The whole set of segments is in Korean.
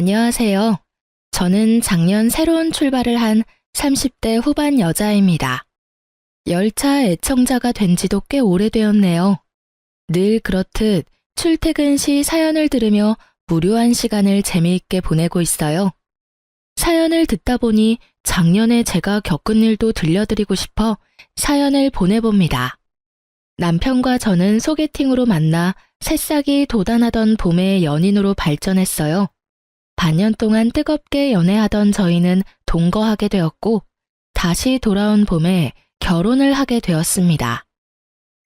안녕하세요. 저는 작년 새로운 출발을 한 30대 후반 여자입니다. 열차 애청자가 된 지도 꽤 오래되었네요. 늘 그렇듯 출퇴근 시 사연을 들으며 무료한 시간을 재미있게 보내고 있어요. 사연을 듣다 보니 작년에 제가 겪은 일도 들려드리고 싶어 사연을 보내봅니다. 남편과 저는 소개팅으로 만나 새싹이 돋아나던 봄의 연인으로 발전했어요. 반년 동안 뜨겁게 연애하던 저희는 동거하게 되었고 다시 돌아온 봄에 결혼을 하게 되었습니다.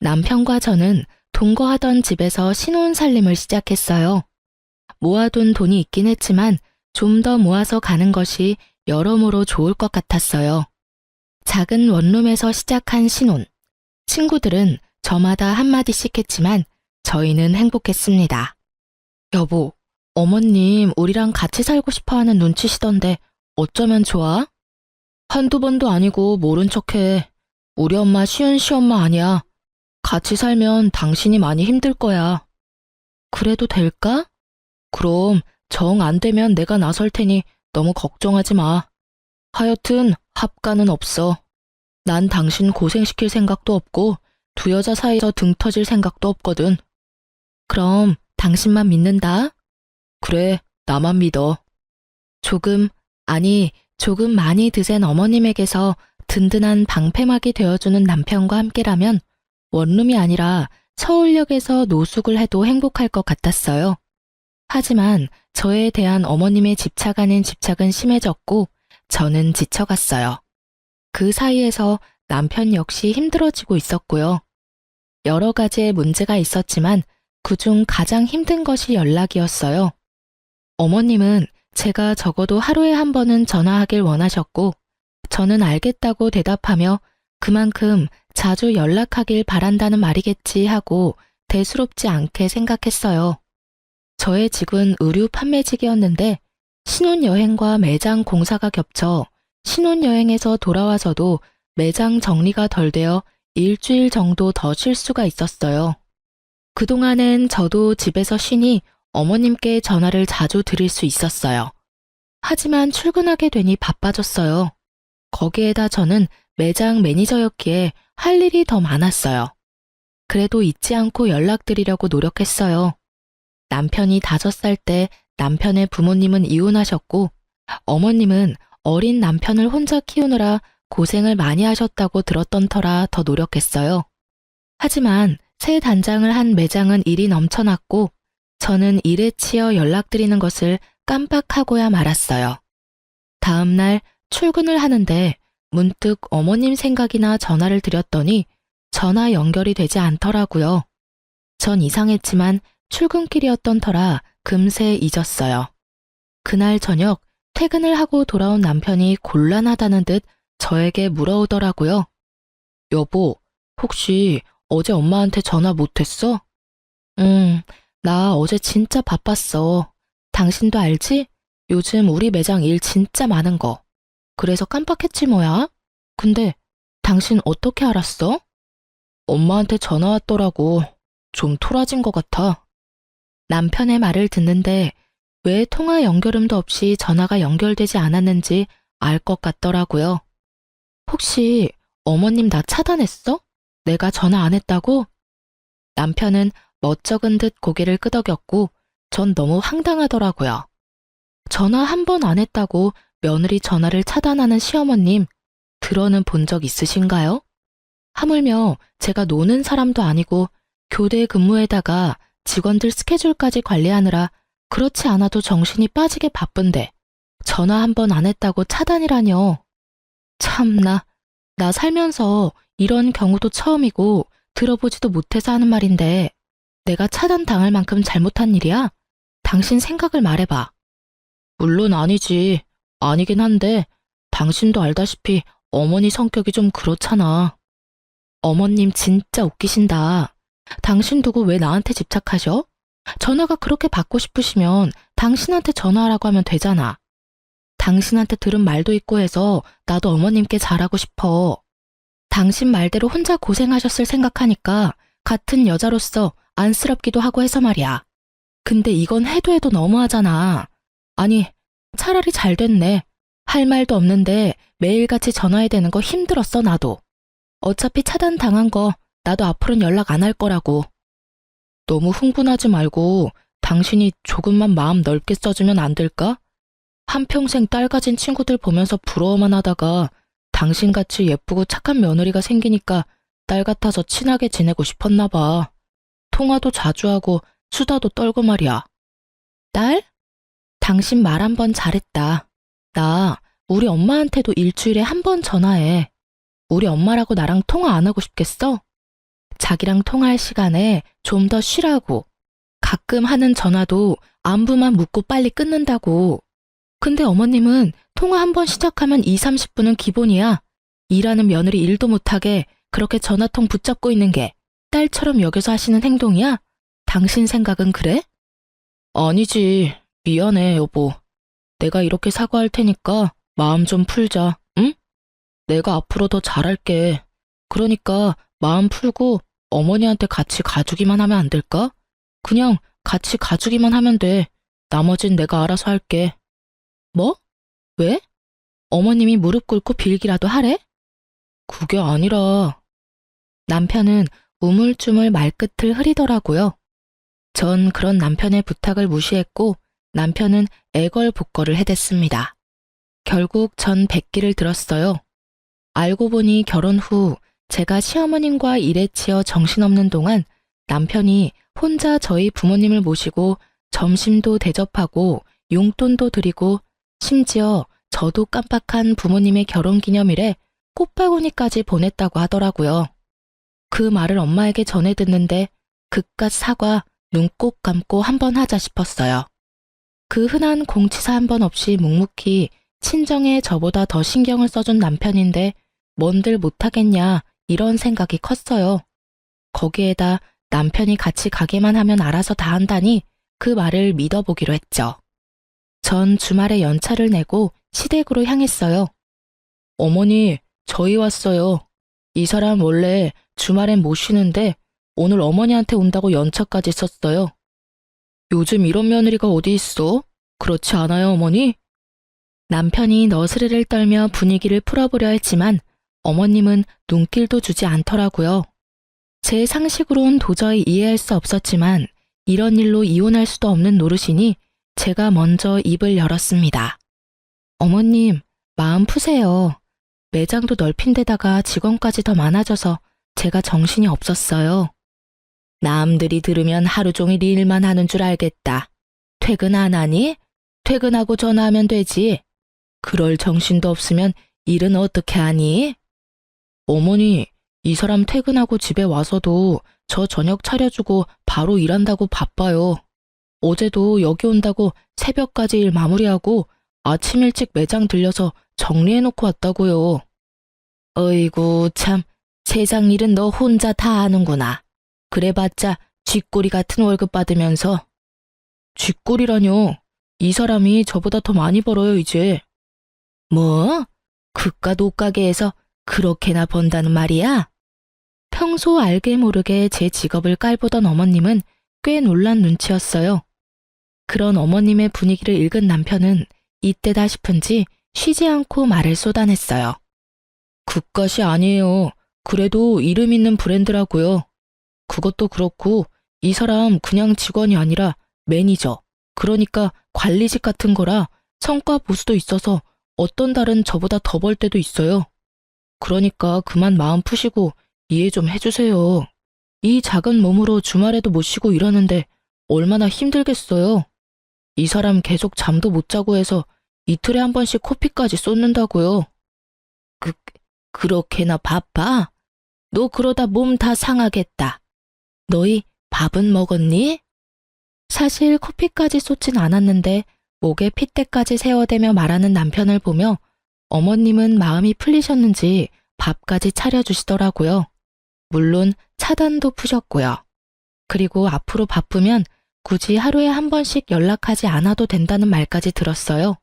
남편과 저는 동거하던 집에서 신혼살림을 시작했어요. 모아둔 돈이 있긴 했지만 좀 더 모아서 가는 것이 여러모로 좋을 것 같았어요. 작은 원룸에서 시작한 신혼. 친구들은 저마다 한마디씩 했지만 저희는 행복했습니다. 여보, 어머님 우리랑 같이 살고 싶어 하는 눈치시던데 어쩌면 좋아? 한두 번도 아니고 모른 척해. 우리 엄마 쉬운 시엄마 아니야. 같이 살면 당신이 많이 힘들 거야. 그래도 될까? 그럼 정 안 되면 내가 나설 테니 너무 걱정하지 마. 하여튼 합가는 없어. 난 당신 고생시킬 생각도 없고 두 여자 사이에서 등 터질 생각도 없거든. 그럼 당신만 믿는다. 그래, 나만 믿어. 조금 많이 드센 어머님에게서 든든한 방패막이 되어주는 남편과 함께라면 원룸이 아니라 서울역에서 노숙을 해도 행복할 것 같았어요. 하지만 저에 대한 어머님의 집착 아닌 집착은 심해졌고 저는 지쳐갔어요. 그 사이에서 남편 역시 힘들어지고 있었고요. 여러 가지의 문제가 있었지만 그중 가장 힘든 것이 연락이었어요. 어머님은 제가 적어도 하루에 한 번은 전화하길 원하셨고 저는 알겠다고 대답하며 그만큼 자주 연락하길 바란다는 말이겠지 하고 대수롭지 않게 생각했어요. 저의 직은 의류 판매직이었는데 신혼여행과 매장 공사가 겹쳐 신혼여행에서 돌아와서도 매장 정리가 덜 되어 일주일 정도 더 쉴 수가 있었어요. 그동안엔 저도 집에서 쉬니 어머님께 전화를 자주 드릴 수 있었어요. 하지만 출근하게 되니 바빠졌어요. 거기에다 저는 매장 매니저였기에 할 일이 더 많았어요. 그래도 잊지 않고 연락드리려고 노력했어요. 남편이 5살 때 남편의 부모님은 이혼하셨고 어머님은 어린 남편을 혼자 키우느라 고생을 많이 하셨다고 들었던 터라 더 노력했어요. 하지만 새 단장을 한 매장은 일이 넘쳐났고 저는 일에 치여 연락드리는 것을 깜빡하고야 말았어요. 다음 날 출근을 하는데 문득 어머님 생각이나 전화를 드렸더니 전화 연결이 되지 않더라고요. 전 이상했지만 출근길이었던 터라 금세 잊었어요. 그날 저녁 퇴근을 하고 돌아온 남편이 곤란하다는 듯 저에게 물어오더라고요. 여보, 혹시 어제 엄마한테 전화 못했어? 나 어제 진짜 바빴어. 당신도 알지? 요즘 우리 매장 일 진짜 많은 거. 그래서 깜빡했지 뭐야? 근데 당신 어떻게 알았어? 엄마한테 전화 왔더라고. 좀 토라진 것 같아. 남편의 말을 듣는데 왜 통화 연결음도 없이 전화가 연결되지 않았는지 알 것 같더라고요. 혹시 어머님 나 차단했어? 내가 전화 안 했다고? 남편은 멋쩍은 듯 고개를 끄덕였고 전 너무 황당하더라고요. 전화 한 번 안 했다고 며느리 전화를 차단하는 시어머님, 들어는 본 적 있으신가요? 하물며 제가 노는 사람도 아니고 교대 근무에다가 직원들 스케줄까지 관리하느라 그렇지 않아도 정신이 빠지게 바쁜데 전화 한 번 안 했다고 차단이라뇨. 참나, 나 살면서 이런 경우도 처음이고 들어보지도 못해서 하는 말인데 내가 차단당할 만큼 잘못한 일이야? 당신 생각을 말해봐. 물론 아니지. 아니긴 한데 당신도 알다시피 어머니 성격이 좀 그렇잖아. 어머님 진짜 웃기신다. 당신 두고 왜 나한테 집착하셔? 전화가 그렇게 받고 싶으시면 당신한테 전화하라고 하면 되잖아. 당신한테 들은 말도 있고 해서 나도 어머님께 잘하고 싶어. 당신 말대로 혼자 고생하셨을 생각하니까 같은 여자로서 안쓰럽기도 하고 해서 말이야. 근데 이건 해도 해도 너무하잖아. 아니, 차라리 잘 됐네. 할 말도 없는데 매일같이 전화해야 되는 거 힘들었어, 나도. 어차피 차단당한 거 나도 앞으로는 연락 안 할 거라고. 너무 흥분하지 말고 당신이 조금만 마음 넓게 써주면 안 될까? 한평생 딸 가진 친구들 보면서 부러워만 하다가 당신같이 예쁘고 착한 며느리가 생기니까 딸 같아서 친하게 지내고 싶었나 봐. 통화도 자주 하고 수다도 떨고 말이야. 딸? 당신 말 한 번 잘했다. 나 우리 엄마한테도 일주일에 한 번 전화해. 우리 엄마라고 나랑 통화 안 하고 싶겠어? 자기랑 통화할 시간에 좀 더 쉬라고. 가끔 하는 전화도 안부만 묻고 빨리 끊는다고. 근데 어머님은 통화 한 번 시작하면 2, 30분은 기본이야. 일하는 며느리 일도 못하게 그렇게 전화통 붙잡고 있는 게 딸처럼 여겨서 하시는 행동이야? 당신 생각은 그래? 아니지. 미안해, 여보. 내가 이렇게 사과할 테니까 마음 좀 풀자, 응? 내가 앞으로 더 잘할게. 그러니까 마음 풀고 어머니한테 같이 가주기만 하면 안 될까? 그냥 같이 가주기만 하면 돼. 나머진 내가 알아서 할게. 뭐? 왜? 어머님이 무릎 꿇고 빌기라도 하래? 그게 아니라. 남편은 우물쭈물 말끝을 흐리더라고요. 전 그런 남편의 부탁을 무시했고 남편은 애걸복걸을 해댔습니다. 결국 전 백기를 들었어요. 알고 보니 결혼 후 제가 시어머님과 일에 치여 정신없는 동안 남편이 혼자 저희 부모님을 모시고 점심도 대접하고 용돈도 드리고 심지어 저도 깜빡한 부모님의 결혼기념일에 꽃바구니까지 보냈다고 하더라고요. 그 말을 엄마에게 전해 듣는데 그깟 사과 눈 꼭 감고 한번 하자 싶었어요. 그 흔한 공치사 한 번 없이 묵묵히 친정에 저보다 더 신경을 써준 남편인데 뭔들 못하겠냐 이런 생각이 컸어요. 거기에다 남편이 같이 가게만 하면 알아서 다 한다니 그 말을 믿어보기로 했죠. 전 주말에 연차를 내고 시댁으로 향했어요. 어머니, 저희 왔어요. 이 사람 원래 주말엔 못 쉬는데 오늘 어머니한테 온다고 연차까지 썼어요. 요즘 이런 며느리가 어디 있어? 그렇지 않아요, 어머니? 남편이 너스레를 떨며 분위기를 풀어보려 했지만 어머님은 눈길도 주지 않더라고요. 제 상식으론 도저히 이해할 수 없었지만 이런 일로 이혼할 수도 없는 노릇이니 제가 먼저 입을 열었습니다. 어머님, 마음 푸세요. 매장도 넓힌 데다가 직원까지 더 많아져서 제가 정신이 없었어요. 남들이 들으면 하루 종일 일만 하는 줄 알겠다. 퇴근 안 하니? 퇴근하고 전화하면 되지. 그럴 정신도 없으면 일은 어떻게 하니? 어머니, 이 사람 퇴근하고 집에 와서도 저 저녁 차려주고 바로 일한다고 바빠요. 어제도 여기 온다고 새벽까지 일 마무리하고 아침 일찍 매장 들려서 정리해놓고 왔다고요. 어이구 참, 세상 일은 너 혼자 다 하는구나. 그래봤자 쥐꼬리 같은 월급 받으면서. 쥐꼬리라뇨. 이 사람이 저보다 더 많이 벌어요 이제. 뭐? 그깟 옷가게에서 그렇게나 번다는 말이야? 평소 알게 모르게 제 직업을 깔보던 어머님은 꽤 놀란 눈치였어요. 그런 어머님의 분위기를 읽은 남편은 이때다 싶은지 쉬지 않고 말을 쏟아냈어요. 그깟이 아니에요. 그래도 이름 있는 브랜드라고요. 그것도 그렇고 이 사람 그냥 직원이 아니라 매니저, 그러니까 관리직 같은 거라 성과 보수도 있어서 어떤 달은 저보다 더 벌 때도 있어요. 그러니까 그만 마음 푸시고 이해 좀 해주세요. 이 작은 몸으로 주말에도 못 쉬고 이러는데 얼마나 힘들겠어요. 이 사람 계속 잠도 못 자고 해서 이틀에 한 번씩 코피까지 쏟는다고요. 그렇게나 바빠? 너 그러다 몸 다 상하겠다. 너희 밥은 먹었니? 사실 코피까지 쏟진 않았는데 목에 핏대까지 세워대며 말하는 남편을 보며 어머님은 마음이 풀리셨는지 밥까지 차려주시더라고요. 물론 차단도 푸셨고요. 그리고 앞으로 바쁘면 굳이 하루에 한 번씩 연락하지 않아도 된다는 말까지 들었어요.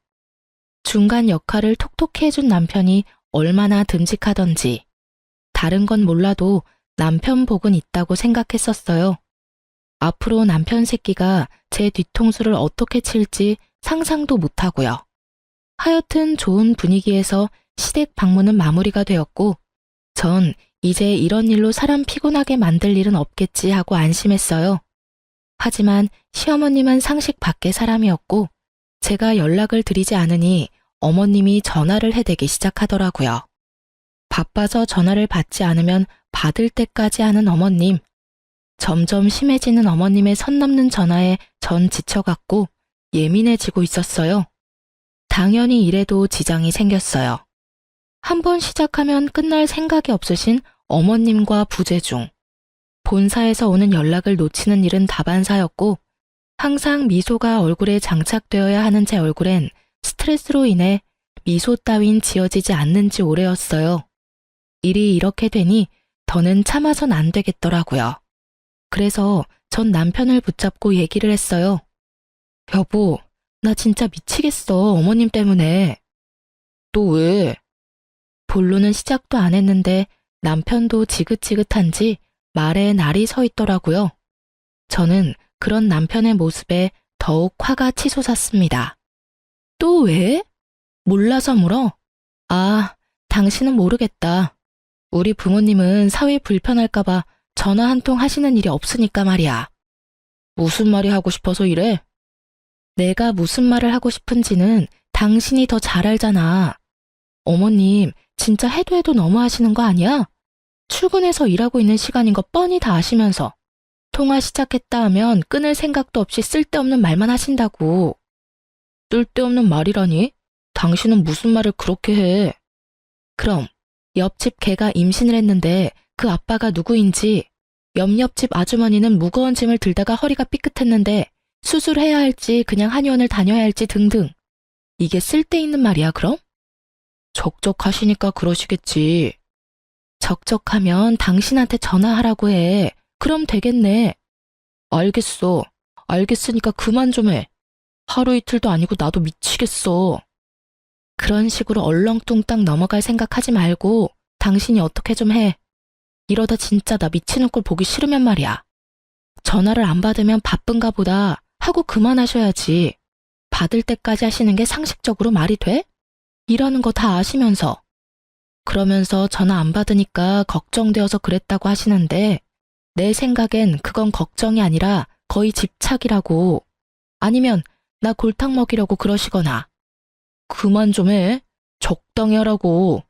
중간 역할을 톡톡히 해준 남편이 얼마나 듬직하던지. 다른 건 몰라도 남편 복은 있다고 생각했었어요. 앞으로 남편 새끼가 제 뒤통수를 어떻게 칠지 상상도 못하고요. 하여튼 좋은 분위기에서 시댁 방문은 마무리가 되었고, 전 이제 이런 일로 사람 피곤하게 만들 일은 없겠지 하고 안심했어요. 하지만 시어머님은 상식 밖의 사람이었고, 제가 연락을 드리지 않으니 어머님이 전화를 해대기 시작하더라고요. 바빠서 전화를 받지 않으면 받을 때까지 하는 어머님. 점점 심해지는 어머님의 선 넘는 전화에 전 지쳐갔고 예민해지고 있었어요. 당연히 일에도 지장이 생겼어요. 한번 시작하면 끝날 생각이 없으신 어머님과 부재중. 본사에서 오는 연락을 놓치는 일은 다반사였고, 항상 미소가 얼굴에 장착되어야 하는 제 얼굴엔 스트레스로 인해 미소 따윈 지어지지 않는 지 오래였어요. 일이 이렇게 되니 더는 참아선 안 되겠더라고요. 그래서 전 남편을 붙잡고 얘기를 했어요. 여보, 나 진짜 미치겠어, 어머님 때문에. 또 왜? 본론은 시작도 안 했는데 남편도 지긋지긋한지 말에 날이 서 있더라고요. 저는 그런 남편의 모습에 더욱 화가 치솟았습니다. 또 왜? 몰라서 물어? 아, 당신은 모르겠다. 우리 부모님은 사위 불편할까봐 전화 한 통 하시는 일이 없으니까 말이야. 무슨 말이 하고 싶어서 이래? 내가 무슨 말을 하고 싶은지는 당신이 더 잘 알잖아. 어머님, 진짜 해도 해도 너무 하시는 거 아니야? 출근해서 일하고 있는 시간인 거 뻔히 다 아시면서 통화 시작했다 하면 끊을 생각도 없이 쓸데없는 말만 하신다고. 쓸데없는 말이라니? 당신은 무슨 말을 그렇게 해? 그럼 옆집 개가 임신을 했는데 그 아빠가 누구인지, 옆집 아주머니는 무거운 짐을 들다가 허리가 삐끗했는데 수술해야 할지 그냥 한의원을 다녀야 할지 등등. 이게 쓸데있는 말이야 그럼? 적적하시니까 그러시겠지. 적적하면 당신한테 전화하라고 해. 그럼 되겠네. 알겠어. 알겠으니까 그만 좀 해. 하루 이틀도 아니고 나도 미치겠어. 그런 식으로 얼렁뚱땅 넘어갈 생각하지 말고 당신이 어떻게 좀 해. 이러다 진짜 나 미치는 꼴 보기 싫으면 말이야. 전화를 안 받으면 바쁜가 보다 하고 그만하셔야지. 받을 때까지 하시는 게 상식적으로 말이 돼? 일하는 거 다 아시면서. 그러면서 전화 안 받으니까 걱정되어서 그랬다고 하시는데, 내 생각엔 그건 걱정이 아니라 거의 집착이라고. 아니면 나 골탕 먹이려고 그러시거나. 그만 좀 해. 적당히 하라고.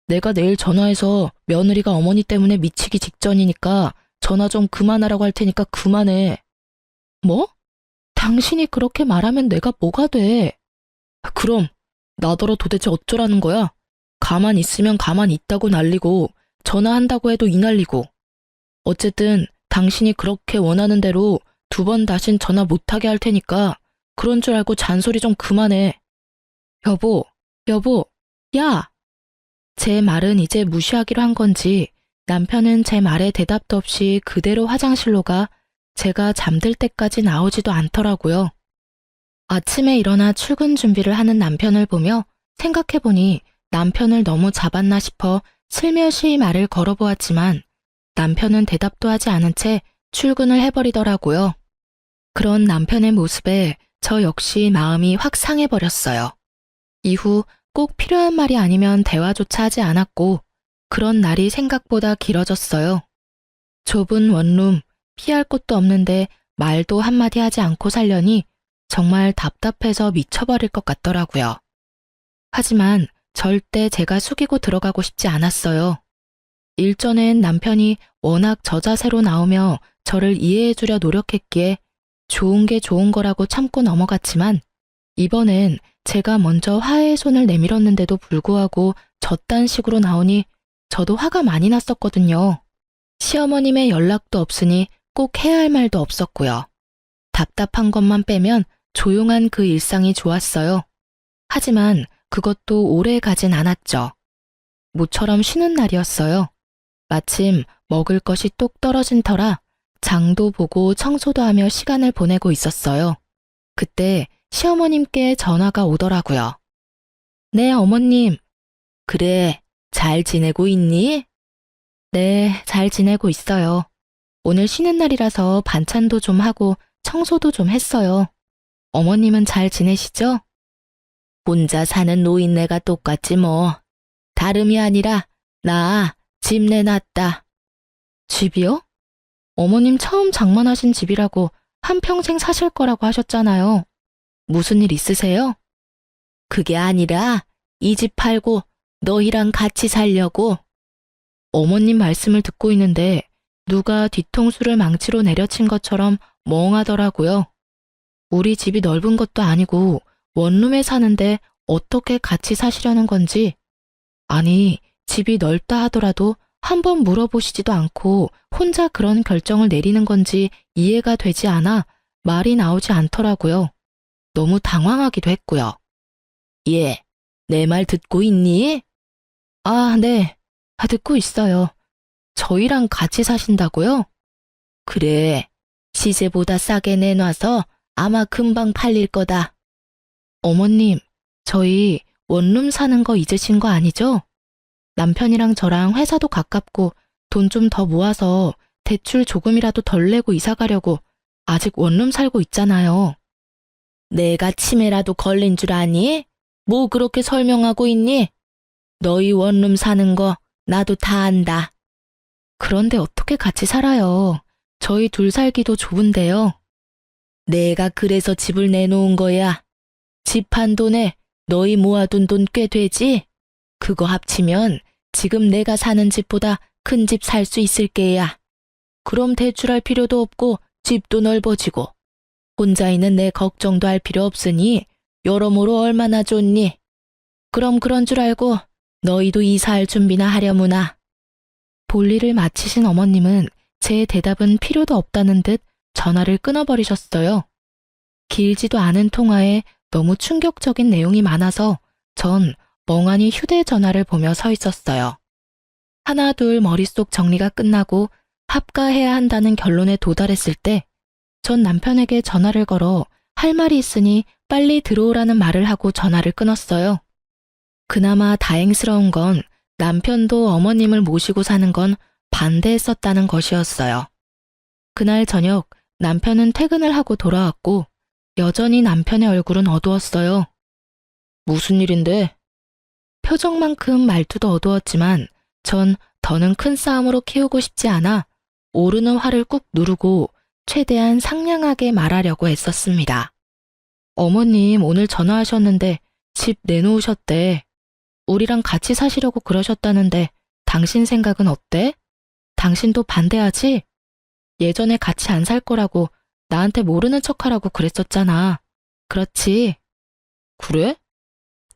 내가 내일 전화해서 며느리가 어머니 때문에 미치기 직전이니까 전화 좀 그만하라고 할 테니까 그만해. 뭐? 당신이 그렇게 말하면 내가 뭐가 돼? 그럼 나더러 도대체 어쩌라는 거야? 가만 있으면 가만 있다고 난리고 전화한다고 해도 이 난리고. 어쨌든 당신이 그렇게 원하는 대로 2번 다신 전화 못하게 할 테니까 그런 줄 알고 잔소리 좀 그만해. 여보, 야! 제 말은 이제 무시하기로 한 건지 남편은 제 말에 대답도 없이 그대로 화장실로 가 제가 잠들 때까지 나오지도 않더라고요. 아침에 일어나 출근 준비를 하는 남편을 보며 생각해보니 남편을 너무 잡았나 싶어 슬며시 말을 걸어보았지만 남편은 대답도 하지 않은 채 출근을 해버리더라고요. 그런 남편의 모습에 저 역시 마음이 확 상해버렸어요. 이후 꼭 필요한 말이 아니면 대화조차 하지 않았고 그런 날이 생각보다 길어졌어요. 좁은 원룸, 피할 곳도 없는데 말도 한마디 하지 않고 살려니 정말 답답해서 미쳐버릴 것 같더라고요. 하지만 절대 제가 숙이고 들어가고 싶지 않았어요. 일전엔 남편이 워낙 저자세로 나오며 저를 이해해주려 노력했기에 좋은 게 좋은 거라고 참고 넘어갔지만 이번엔 제가 먼저 화해의 손을 내밀었는데도 불구하고 저딴 식으로 나오니 저도 화가 많이 났었거든요. 시어머님의 연락도 없으니 꼭 해야 할 말도 없었고요. 답답한 것만 빼면 조용한 그 일상이 좋았어요. 하지만 그것도 오래 가진 않았죠. 모처럼 쉬는 날이었어요. 마침 먹을 것이 똑 떨어진 터라 장도 보고 청소도 하며 시간을 보내고 있었어요. 그때 시어머님께 전화가 오더라고요. 네, 어머님. 그래, 잘 지내고 있니? 네, 잘 지내고 있어요. 오늘 쉬는 날이라서 반찬도 좀 하고 청소도 좀 했어요. 어머님은 잘 지내시죠? 혼자 사는 노인네가 똑같지 뭐. 다름이 아니라 나 집 내놨다. 집이요? 어머님 처음 장만하신 집이라고 한평생 사실 거라고 하셨잖아요. 무슨 일 있으세요? 그게 아니라 이 집 팔고 너희랑 같이 살려고. 어머님 말씀을 듣고 있는데 누가 뒤통수를 망치로 내려친 것처럼 멍하더라고요. 우리 집이 넓은 것도 아니고 원룸에 사는데 어떻게 같이 사시려는 건지. 아니, 집이 넓다 하더라도 한번 물어보시지도 않고 혼자 그런 결정을 내리는 건지 이해가 되지 않아 말이 나오지 않더라고요. 너무 당황하기도 했고요. 예, 내 말 듣고 있니? 아, 네. 듣고 있어요. 저희랑 같이 사신다고요? 그래, 시세보다 싸게 내놔서 아마 금방 팔릴 거다. 어머님, 저희 원룸 사는 거 잊으신 거 아니죠? 남편이랑 저랑 회사도 가깝고 돈 좀 더 모아서 대출 조금이라도 덜 내고 이사 가려고 아직 원룸 살고 있잖아요. 내가 치매라도 걸린 줄 아니? 뭐 그렇게 설명하고 있니? 너희 원룸 사는 거 나도 다 안다. 그런데 어떻게 같이 살아요? 저희 둘 살기도 좁은데요. 내가 그래서 집을 내놓은 거야. 집 한 돈에 너희 모아둔 돈 꽤 되지? 그거 합치면 지금 내가 사는 집보다 큰 집 살 수 있을 게야. 그럼 대출할 필요도 없고 집도 넓어지고 혼자 있는 내 걱정도 할 필요 없으니 여러모로 얼마나 좋니? 그럼 그런 줄 알고 너희도 이사할 준비나 하려무나. 볼일을 마치신 어머님은 제 대답은 필요도 없다는 듯 전화를 끊어버리셨어요. 길지도 않은 통화에 너무 충격적인 내용이 많아서 전 멍하니 휴대전화를 보며 서 있었어요. 하나 둘 머릿속 정리가 끝나고 합가해야 한다는 결론에 도달했을 때 전 남편에게 전화를 걸어 할 말이 있으니 빨리 들어오라는 말을 하고 전화를 끊었어요. 그나마 다행스러운 건 남편도 어머님을 모시고 사는 건 반대했었다는 것이었어요. 그날 저녁 남편은 퇴근을 하고 돌아왔고 여전히 남편의 얼굴은 어두웠어요. 무슨 일인데? 표정만큼 말투도 어두웠지만 전 더는 큰 싸움으로 키우고 싶지 않아 오르는 화를 꾹 누르고 최대한 상냥하게 말하려고 애썼습니다. 어머님 오늘 전화하셨는데 집 내놓으셨대. 우리랑 같이 사시려고 그러셨다는데 당신 생각은 어때? 당신도 반대하지? 예전에 같이 안 살 거라고 나한테 모르는 척하라고 그랬었잖아. 그렇지? 그래?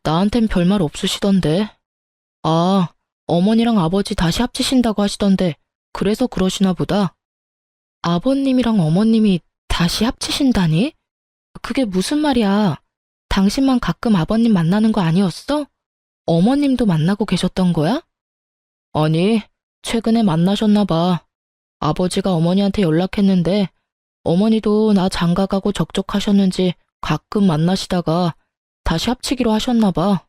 나한텐 별말 없으시던데. 아, 어머니랑 아버지 다시 합치신다고 하시던데 그래서 그러시나 보다. 아버님이랑 어머님이 다시 합치신다니? 그게 무슨 말이야? 당신만 가끔 아버님 만나는 거 아니었어? 어머님도 만나고 계셨던 거야? 아니, 최근에 만나셨나 봐. 아버지가 어머니한테 연락했는데 어머니도 나 장가가고 적적하셨는지 가끔 만나시다가 다시 합치기로 하셨나 봐.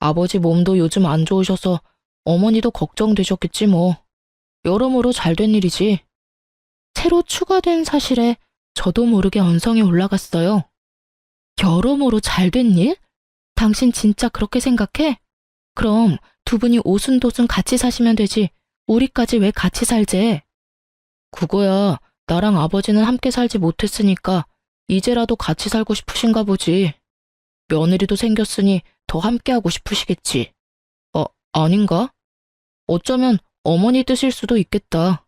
아버지 몸도 요즘 안 좋으셔서 어머니도 걱정되셨겠지 뭐. 여러모로 잘된 일이지. 새로 추가된 사실에 저도 모르게 언성이 올라갔어요. 여러모로 잘된 일? 당신 진짜 그렇게 생각해? 그럼 두 분이 오순도순 같이 사시면 되지. 우리까지 왜 같이 살재? 그거야, 나랑 아버지는 함께 살지 못했으니까 이제라도 같이 살고 싶으신가 보지. 며느리도 생겼으니 더 함께하고 싶으시겠지. 아닌가? 어쩌면 어머니 뜻일 수도 있겠다.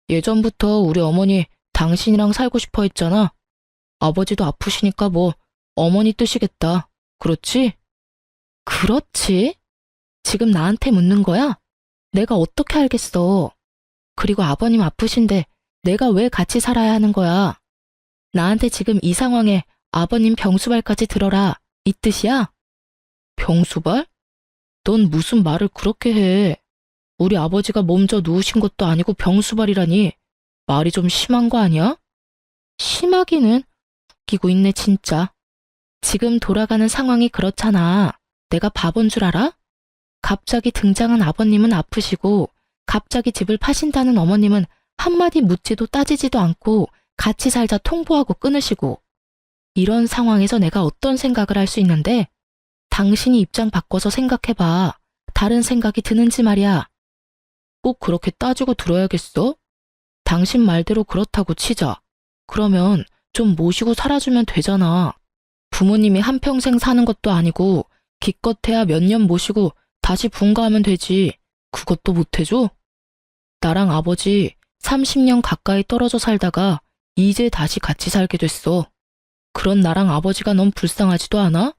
예전부터 우리 어머니 당신이랑 살고 싶어 했잖아. 아버지도 아프시니까 뭐 어머니 뜻이겠다. 그렇지? 그렇지? 지금 나한테 묻는 거야? 내가 어떻게 알겠어. 그리고 아버님 아프신데 내가 왜 같이 살아야 하는 거야? 나한테 지금 이 상황에 아버님 병수발까지 들어라. 이 뜻이야? 병수발? 넌 무슨 말을 그렇게 해. 우리 아버지가 몸져 누우신 것도 아니고 병수발이라니. 말이 좀 심한 거 아니야? 심하기는 웃기고 있네 진짜. 지금 돌아가는 상황이 그렇잖아. 내가 바본 줄 알아? 갑자기 등장한 아버님은 아프시고 갑자기 집을 파신다는 어머님은 한마디 묻지도 따지지도 않고 같이 살자 통보하고 끊으시고 이런 상황에서 내가 어떤 생각을 할 수 있는데? 당신이 입장 바꿔서 생각해봐. 다른 생각이 드는지 말이야. 꼭 그렇게 따지고 들어야겠어? 당신 말대로 그렇다고 치자. 그러면 좀 모시고 살아주면 되잖아. 부모님이 한평생 사는 것도 아니고 기껏해야 몇 년 모시고 다시 분가하면 되지. 그것도 못해줘? 나랑 아버지 30년 가까이 떨어져 살다가 이제 다시 같이 살게 됐어. 그런 나랑 아버지가 넌 불쌍하지도 않아?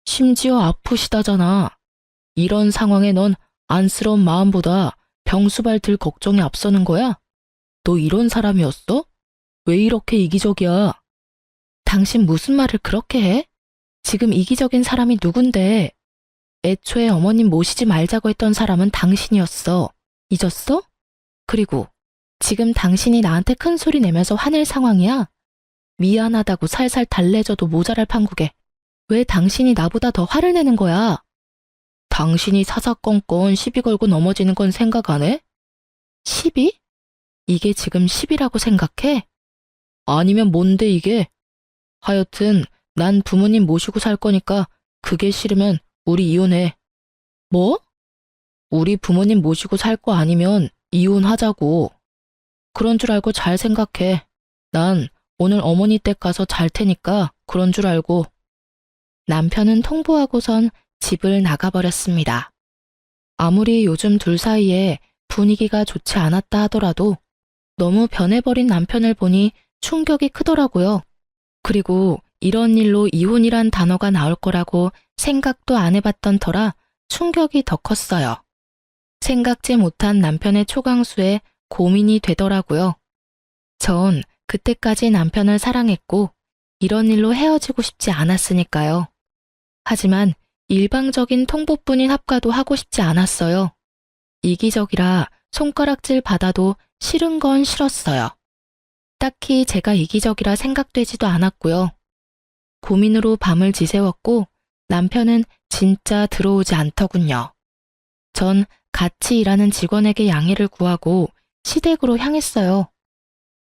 심지어 아프시다잖아. 이런 상황에 넌 안쓰러운 마음보다 병수발 들 걱정이 앞서는 거야? 너 이런 사람이었어? 왜 이렇게 이기적이야? 당신 무슨 말을 그렇게 해? 지금 이기적인 사람이 누군데? 애초에 어머님 모시지 말자고 했던 사람은 당신이었어. 잊었어? 그리고 지금 당신이 나한테 큰 소리 내면서 화낼 상황이야? 미안하다고 살살 달래줘도 모자랄 판국에 왜 당신이 나보다 더 화를 내는 거야? 당신이 사사건건 시비 걸고 넘어지는 건 생각 안 해? 시비? 이게 지금 시비라고 생각해? 아니면 뭔데 이게? 하여튼 난 부모님 모시고 살 거니까 그게 싫으면 우리 이혼해. 뭐? 우리 부모님 모시고 살 거 아니면 이혼하자고. 그런 줄 알고 잘 생각해. 난 오늘 어머니 댁 가서 잘 테니까 그런 줄 알고. 남편은 통보하고선 집을 나가버렸습니다. 아무리 요즘 둘 사이에 분위기가 좋지 않았다 하더라도 너무 변해버린 남편을 보니 충격이 크더라고요. 그리고 이런 일로 이혼이란 단어가 나올 거라고 생각도 안 해봤던 터라 충격이 더 컸어요. 생각지 못한 남편의 초강수에 고민이 되더라고요. 전 그때까지 남편을 사랑했고 이런 일로 헤어지고 싶지 않았으니까요. 하지만 일방적인 통보뿐인 합가도 하고 싶지 않았어요. 이기적이라 손가락질 받아도 싫은 건 싫었어요. 딱히 제가 이기적이라 생각되지도 않았고요. 고민으로 밤을 지새웠고 남편은 진짜 들어오지 않더군요. 전 같이 일하는 직원에게 양해를 구하고 시댁으로 향했어요.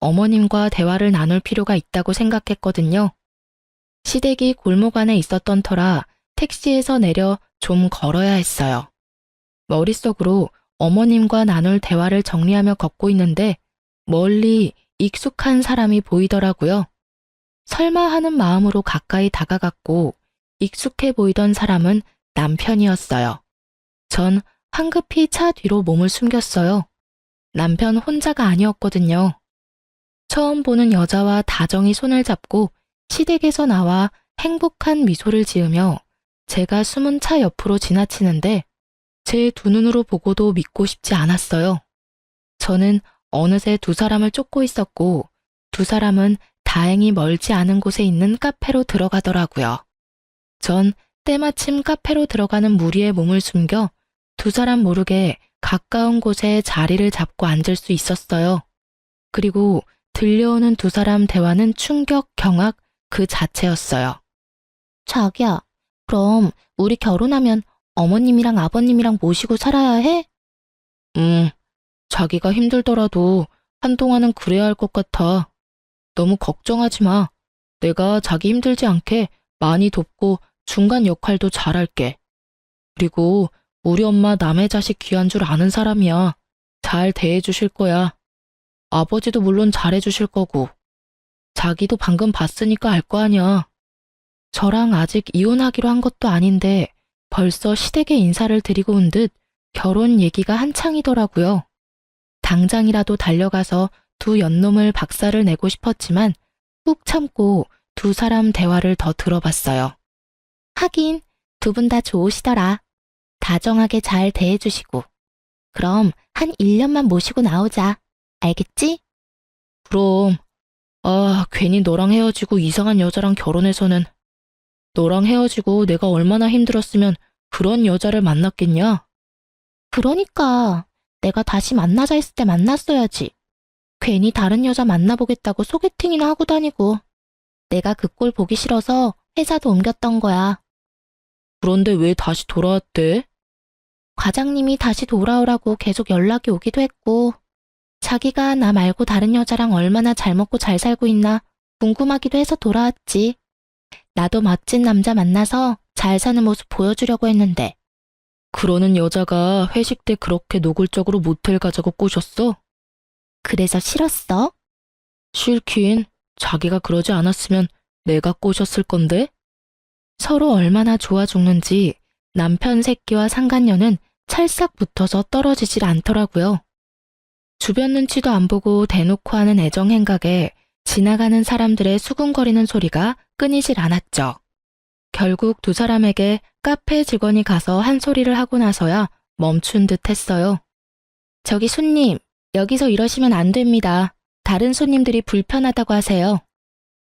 어머님과 대화를 나눌 필요가 있다고 생각했거든요. 시댁이 골목 안에 있었던 터라 택시에서 내려 좀 걸어야 했어요. 머릿속으로 어머님과 나눌 대화를 정리하며 걷고 있는데 멀리 익숙한 사람이 보이더라고요. 설마 하는 마음으로 가까이 다가갔고 익숙해 보이던 사람은 남편이었어요. 전 황급히 차 뒤로 몸을 숨겼어요. 남편 혼자가 아니었거든요. 처음 보는 여자와 다정히 손을 잡고 시댁에서 나와 행복한 미소를 지으며 제가 숨은 차 옆으로 지나치는데 제 두 눈으로 보고도 믿고 싶지 않았어요. 저는 어느새 두 사람을 쫓고 있었고 두 사람은 다행히 멀지 않은 곳에 있는 카페로 들어가더라고요. 전 때마침 카페로 들어가는 무리에 몸을 숨겨 두 사람 모르게 가까운 곳에 자리를 잡고 앉을 수 있었어요. 그리고 들려오는 두 사람 대화는 충격, 경악 그 자체였어요. 자기야, 그럼 우리 결혼하면 어머님이랑 아버님이랑 모시고 살아야 해? 자기가 힘들더라도 한동안은 그래야 할 것 같아. 너무 걱정하지 마. 내가 자기 힘들지 않게 많이 돕고 중간 역할도 잘할게. 그리고 우리 엄마 남의 자식 귀한 줄 아는 사람이야. 잘 대해주실 거야. 아버지도 물론 잘해주실 거고. 자기도 방금 봤으니까 알 거 아니야. 저랑 아직 이혼하기로 한 것도 아닌데 벌써 시댁에 인사를 드리고 온 듯 결혼 얘기가 한창이더라고요. 당장이라도 달려가서 두 연놈을 박살을 내고 싶었지만 꾹 참고 두 사람 대화를 더 들어봤어요. 하긴 두 분 다 좋으시더라. 다정하게 잘 대해주시고. 그럼 한 1년만 모시고 나오자. 알겠지? 그럼. 괜히 너랑 헤어지고 이상한 여자랑 결혼해서는. 너랑 헤어지고 내가 얼마나 힘들었으면 그런 여자를 만났겠냐? 그러니까 내가 다시 만나자 했을 때 만났어야지. 괜히 다른 여자 만나보겠다고 소개팅이나 하고 다니고. 내가 그 꼴 보기 싫어서 회사도 옮겼던 거야. 그런데 왜 다시 돌아왔대? 과장님이 다시 돌아오라고 계속 연락이 오기도 했고 자기가 나 말고 다른 여자랑 얼마나 잘 먹고 잘 살고 있나 궁금하기도 해서 돌아왔지. 나도 멋진 남자 만나서 잘 사는 모습 보여주려고 했는데. 그러는 여자가 회식 때 그렇게 노골적으로 모텔 가자고 꼬셨어? 그래서 싫었어? 싫긴. 자기가 그러지 않았으면 내가 꼬셨을 건데? 서로 얼마나 좋아 죽는지 남편 새끼와 상간녀는 찰싹 붙어서 떨어지질 않더라고요. 주변 눈치도 안 보고 대놓고 하는 애정 행각에 지나가는 사람들의 수군거리는 소리가 끊이질 않았죠. 결국 두 사람에게 카페 직원이 가서 한 소리를 하고 나서야 멈춘 듯 했어요. 저기 손님, 여기서 이러시면 안 됩니다. 다른 손님들이 불편하다고 하세요.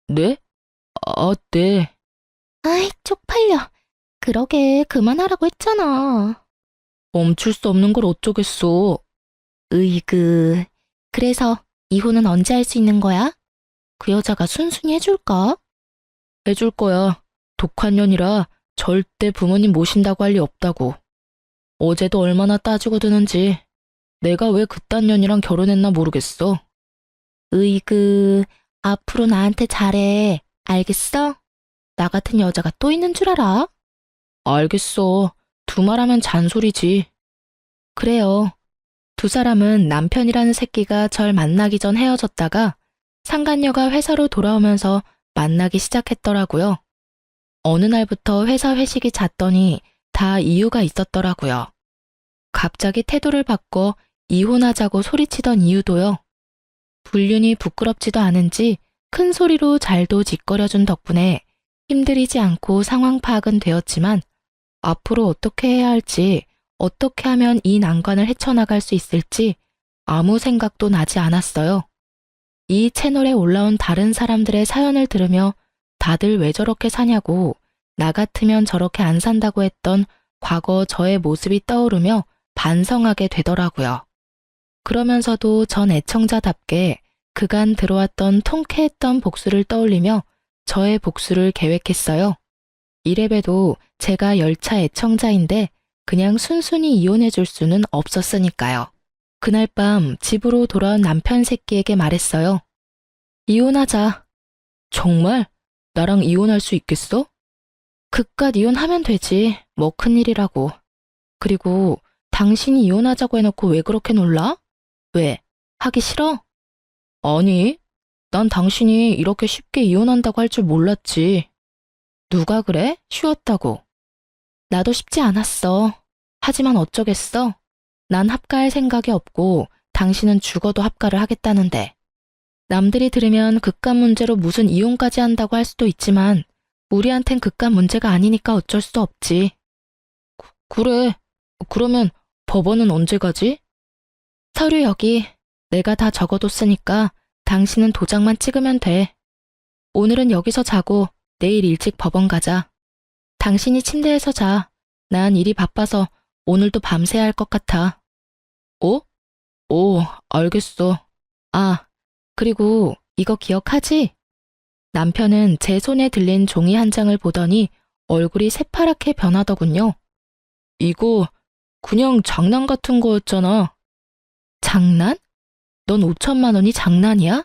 네? 네. 아이, 쪽팔려. 그러게 그만하라고 했잖아. 멈출 수 없는 걸 어쩌겠어. 으이그. 그래서 이혼은 언제 할 수 있는 거야? 그 여자가 순순히 해줄까? 해줄 거야. 독한 년이라 절대 부모님 모신다고 할 리 없다고. 어제도 얼마나 따지고 드는지 내가 왜 그딴 년이랑 결혼했나 모르겠어. 으이그, 앞으로 나한테 잘해. 알겠어? 나 같은 여자가 또 있는 줄 알아? 알겠어. 두말하면 잔소리지. 그래요. 두 사람은 남편이라는 새끼가 절 만나기 전 헤어졌다가 상간녀가 회사로 돌아오면서 만나기 시작했더라고요. 어느 날부터 회사 회식이 잦더니 다 이유가 있었더라고요. 갑자기 태도를 바꿔 이혼하자고 소리치던 이유도요. 불륜이 부끄럽지도 않은지 큰 소리로 잘도 짓거려준 덕분에 힘들이지 않고 상황 파악은 되었지만 앞으로 어떻게 해야 할지, 어떻게 하면 이 난관을 헤쳐나갈 수 있을지 아무 생각도 나지 않았어요. 이 채널에 올라온 다른 사람들의 사연을 들으며 다들 왜 저렇게 사냐고, 나 같으면 저렇게 안 산다고 했던 과거 저의 모습이 떠오르며 반성하게 되더라고요. 그러면서도 전 애청자답게 그간 들어왔던 통쾌했던 복수를 떠올리며 저의 복수를 계획했어요. 이래봬도 제가 열차 애청자인데 그냥 순순히 이혼해줄 수는 없었으니까요. 그날 밤 집으로 돌아온 남편 새끼에게 말했어요. 이혼하자. 정말? 나랑 이혼할 수 있겠어? 그깟 이혼하면 되지. 뭐 큰일이라고. 그리고 당신이 이혼하자고 해놓고 왜 그렇게 놀라? 왜? 하기 싫어? 아니, 난 당신이 이렇게 쉽게 이혼한다고 할 줄 몰랐지. 누가 그래? 쉬웠다고. 나도 쉽지 않았어. 하지만 어쩌겠어? 난 합가할 생각이 없고 당신은 죽어도 합가를 하겠다는데. 남들이 들으면 그깟 문제로 무슨 이혼까지 한다고 할 수도 있지만 우리한텐 그깟 문제가 아니니까 어쩔 수 없지. 그래. 그러면 법원은 언제 가지? 서류 여기. 내가 다 적어뒀으니까 당신은 도장만 찍으면 돼. 오늘은 여기서 자고 내일 일찍 법원 가자. 당신이 침대에서 자. 난 일이 바빠서 오늘도 밤새야 할 것 같아. 어? 알겠어. 아, 그리고 이거 기억하지? 남편은 제 손에 들린 종이 한 장을 보더니 얼굴이 새파랗게 변하더군요. 이거 그냥 장난 같은 거였잖아. 장난? 넌 5천만 원이 장난이야?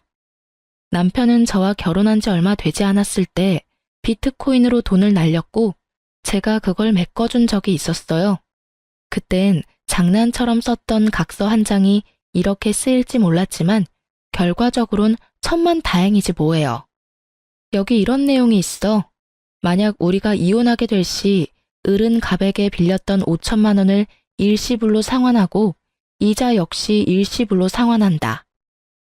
남편은 저와 결혼한 지 얼마 되지 않았을 때 비트코인으로 돈을 날렸고 제가 그걸 메꿔준 적이 있었어요. 그땐 장난처럼 썼던 각서 한 장이 이렇게 쓰일지 몰랐지만 결과적으론 천만다행이지 뭐예요. 여기 이런 내용이 있어. 만약 우리가 이혼하게 될 시 을은 갑에게 빌렸던 5천만 원을 일시불로 상환하고 이자 역시 일시불로 상환한다.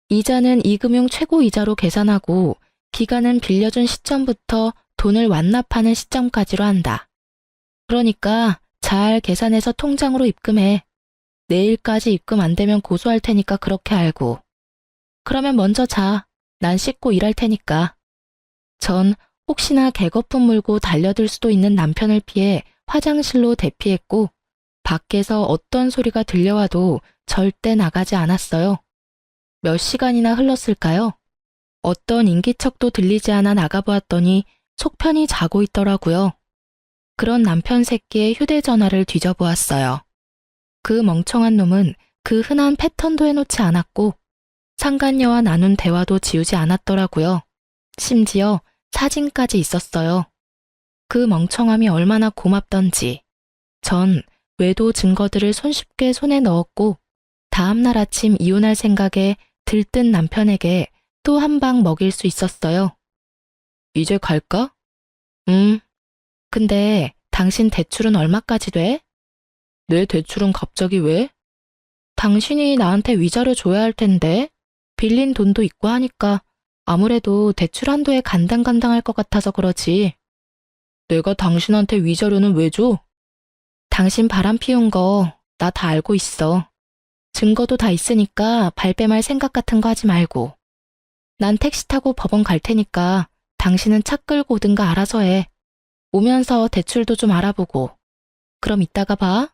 이자는 이금융 최고이자로 계산하고 기간은 빌려준 시점부터 돈을 완납하는 시점까지로 한다. 그러니까 잘 계산해서 통장으로 입금해. 내일까지 입금 안 되면 고소할 테니까 그렇게 알고. 그러면 먼저 자. 난 씻고 일할 테니까. 전 혹시나 개거품 물고 달려들 수도 있는 남편을 피해 화장실로 대피했고 밖에서 어떤 소리가 들려와도 절대 나가지 않았어요. 몇 시간이나 흘렀을까요? 어떤 인기척도 들리지 않아 나가보았더니 속편히 자고 있더라고요. 그런 남편 새끼의 휴대전화를 뒤져보았어요. 그 멍청한 놈은 그 흔한 패턴도 해놓지 않았고 상간녀와 나눈 대화도 지우지 않았더라고요. 심지어 사진까지 있었어요. 그 멍청함이 얼마나 고맙던지. 전 외도 증거들을 손쉽게 손에 넣었고 다음날 아침 이혼할 생각에 들뜬 남편에게 또 한 방 먹일 수 있었어요. 이제 갈까? 근데 당신 대출은 얼마까지 돼? 내 대출은 갑자기 왜? 당신이 나한테 위자료 줘야 할 텐데 빌린 돈도 있고 하니까 아무래도 대출 한도에 간당간당할 것 같아서 그러지. 내가 당신한테 위자료는 왜 줘? 당신 바람 피운 거 나 다 알고 있어. 증거도 다 있으니까 발뺌할 생각 같은 거 하지 말고. 난 택시 타고 법원 갈 테니까 당신은 차 끌고 오든가 알아서 해. 오면서 대출도 좀 알아보고. 그럼 이따가 봐.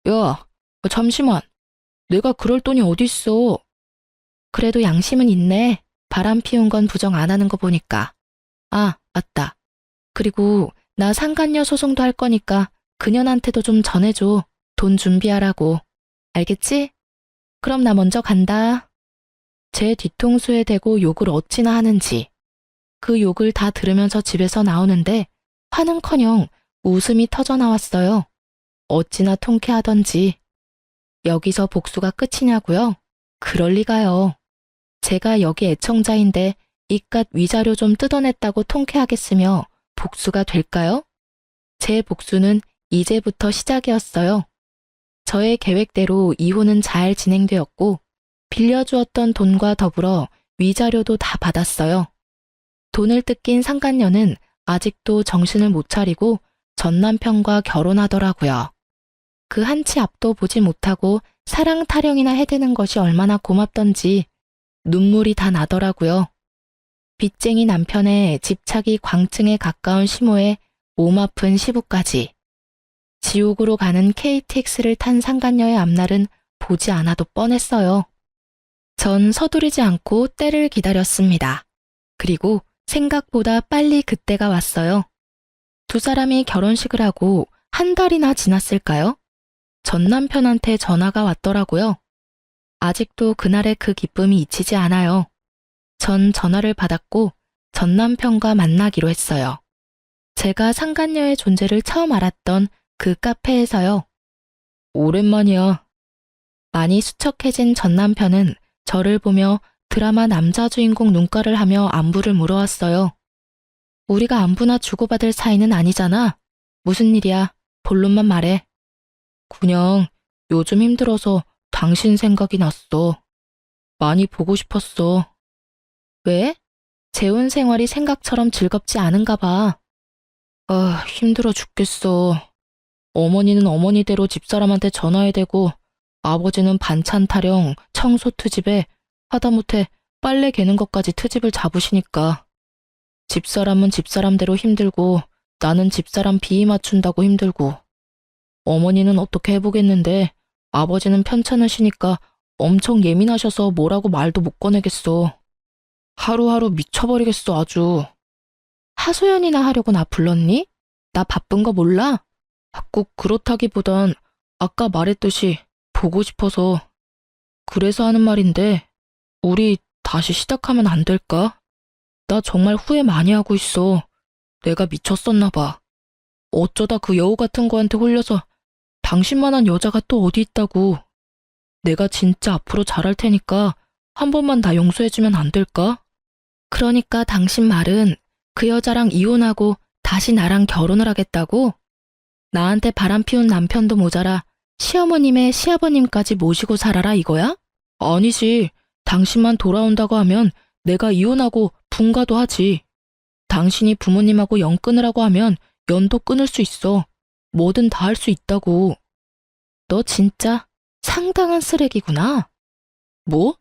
야, 잠시만. 내가 그럴 돈이 어딨어. 그래도 양심은 있네. 바람 피운 건 부정 안 하는 거 보니까. 아, 맞다. 그리고 나 상간녀 소송도 할 거니까 그년한테도 좀 전해줘. 돈 준비하라고. 알겠지? 그럼 나 먼저 간다. 제 뒤통수에 대고 욕을 어찌나 하는지. 그 욕을 다 들으면서 집에서 나오는데 화는커녕 웃음이 터져 나왔어요. 어찌나 통쾌하던지. 여기서 복수가 끝이냐고요? 그럴 리가요. 제가 여기 애청자인데 이깟 위자료 좀 뜯어냈다고 통쾌하겠으며 복수가 될까요? 제 복수는 이제부터 시작이었어요. 저의 계획대로 이혼은 잘 진행되었고 빌려주었던 돈과 더불어 위자료도 다 받았어요. 돈을 뜯긴 상간녀는 아직도 정신을 못 차리고 전 남편과 결혼하더라고요. 그 한치 앞도 보지 못하고 사랑 타령이나 해대는 것이 얼마나 고맙던지 눈물이 다 나더라고요. 빚쟁이 남편의 집착이 광증에 가까운 시모에 몸 아픈 시부까지. 지옥으로 가는 KTX를 탄 상간녀의 앞날은 보지 않아도 뻔했어요. 전 서두르지 않고 때를 기다렸습니다. 그리고 생각보다 빨리 그때가 왔어요. 두 사람이 결혼식을 하고 한 달이나 지났을까요? 전 남편한테 전화가 왔더라고요. 아직도 그날의 그 기쁨이 잊히지 않아요. 전 전화를 받았고 전 남편과 만나기로 했어요. 제가 상간녀의 존재를 처음 알았던 그 카페에서요. 오랜만이야. 많이 수척해진 전 남편은 저를 보며 드라마 남자 주인공 눈가를 하며 안부를 물어왔어요. 우리가 안부나 주고받을 사이는 아니잖아. 무슨 일이야? 본론만 말해. 그냥 요즘 힘들어서 당신 생각이 났어. 많이 보고 싶었어. 왜? 재혼 생활이 생각처럼 즐겁지 않은가 봐. 아, 힘들어 죽겠어. 어머니는 어머니대로 집사람한테 전화해대고 아버지는 반찬 타령, 청소 트집에 하다못해 빨래 개는 것까지 트집을 잡으시니까. 집사람은 집사람대로 힘들고 나는 집사람 비위 맞춘다고 힘들고. 어머니는 어떻게 해보겠는데 아버지는 편찮으시니까 엄청 예민하셔서 뭐라고 말도 못 꺼내겠어. 하루하루 미쳐버리겠어 아주. 하소연이나 하려고 나 불렀니? 나 바쁜 거 몰라? 꼭 그렇다기보단 아까 말했듯이 보고 싶어서. 그래서 하는 말인데 우리 다시 시작하면 안 될까? 나 정말 후회 많이 하고 있어. 내가 미쳤었나 봐. 어쩌다 그 여우 같은 거한테 홀려서 당신만한 여자가 또 어디 있다고. 내가 진짜 앞으로 잘할 테니까 한 번만 나 용서해주면 안 될까? 그러니까 당신 말은 그 여자랑 이혼하고 다시 나랑 결혼을 하겠다고? 나한테 바람 피운 남편도 모자라 시어머님의 시아버님까지 모시고 살아라 이거야? 아니지. 당신만 돌아온다고 하면 내가 이혼하고 분가도 하지. 당신이 부모님하고 연 끊으라고 하면 연도 끊을 수 있어. 뭐든 다 할 수 있다고. 너 진짜 상당한 쓰레기구나. 뭐?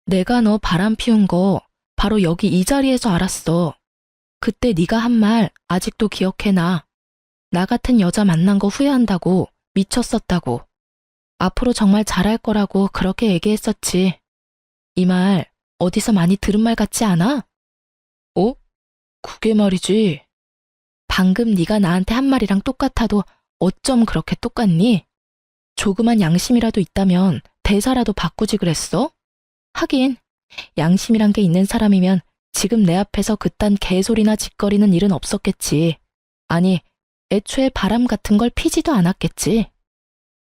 내가 너 바람 피운 거 바로 여기 이 자리에서 알았어. 그때 네가 한 말 아직도 기억해놔. 나 같은 여자 만난 거 후회한다고, 미쳤었다고. 앞으로 정말 잘할 거라고 그렇게 얘기했었지. 이 말 어디서 많이 들은 말 같지 않아? 어? 그게 말이지. 방금 네가 나한테 한 말이랑 똑같아도 어쩜 그렇게 똑같니? 조그만 양심이라도 있다면 대사라도 바꾸지 그랬어? 하긴 양심이란 게 있는 사람이면 지금 내 앞에서 그딴 개소리나 짓거리는 일은 없었겠지. 아니, 애초에 바람 같은 걸 피지도 않았겠지.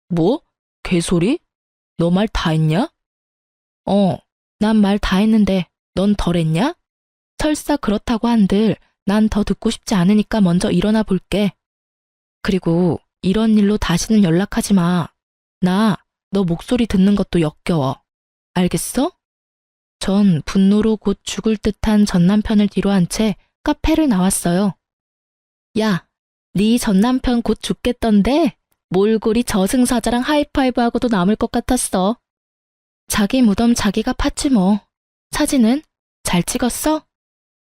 뭐? 개소리? 너 말 다 했냐? 난 말 다 했는데 넌 덜 했냐? 설사 그렇다고 한들 난 더 듣고 싶지 않으니까 먼저 일어나 볼게. 그리고 이런 일로 다시는 연락하지 마. 나 너 목소리 듣는 것도 역겨워. 알겠어? 전 분노로 곧 죽을 듯한 전 남편을 뒤로 한 채 카페를 나왔어요. 야, 네 전 남편 곧 죽겠던데? 몰골이 저승사자랑 하이파이브하고도 남을 것 같았어. 자기 무덤 자기가 팠지 뭐. 사진은? 잘 찍었어?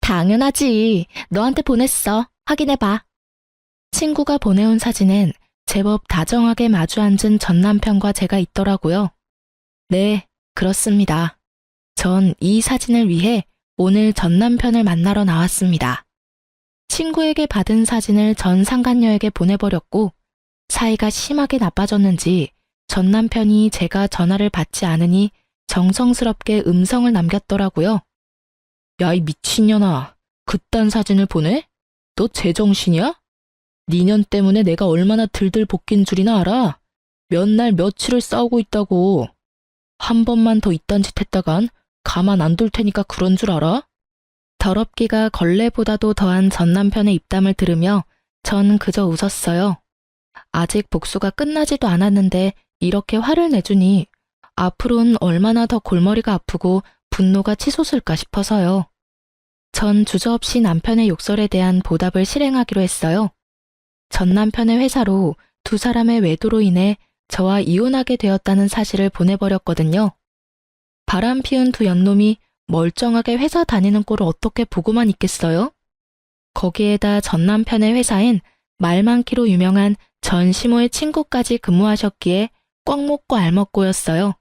당연하지. 너한테 보냈어. 확인해봐. 친구가 보내온 사진엔 제법 다정하게 마주 앉은 전 남편과 제가 있더라고요. 네, 그렇습니다. 전 이 사진을 위해 오늘 전 남편을 만나러 나왔습니다. 친구에게 받은 사진을 전 상간녀에게 보내버렸고 사이가 심하게 나빠졌는지 전 남편이 제가 전화를 받지 않으니 정성스럽게 음성을 남겼더라고요. 야, 이 미친년아. 그딴 사진을 보내? 너 제정신이야? 니년 때문에 내가 얼마나 들들 볶인 줄이나 알아? 몇 날 며칠을 싸우고 있다고. 한 번만 더 이딴 짓 했다간 가만 안 둘 테니까 그런 줄 알아? 더럽기가 걸레보다도 더한 전 남편의 입담을 들으며 전 그저 웃었어요. 아직 복수가 끝나지도 않았는데 이렇게 화를 내주니 앞으로는 얼마나 더 골머리가 아프고 분노가 치솟을까 싶어서요. 전 주저없이 남편의 욕설에 대한 보답을 실행하기로 했어요. 전 남편의 회사로 두 사람의 외도로 인해 저와 이혼하게 되었다는 사실을 보내버렸거든요. 바람 피운 두 연놈이 멀쩡하게 회사 다니는 꼴을 어떻게 보고만 있겠어요? 거기에다 전 남편의 회사엔 말 많기로 유명한 전시모의 친구까지 근무하셨기에 꽉 먹고 알 먹고였어요.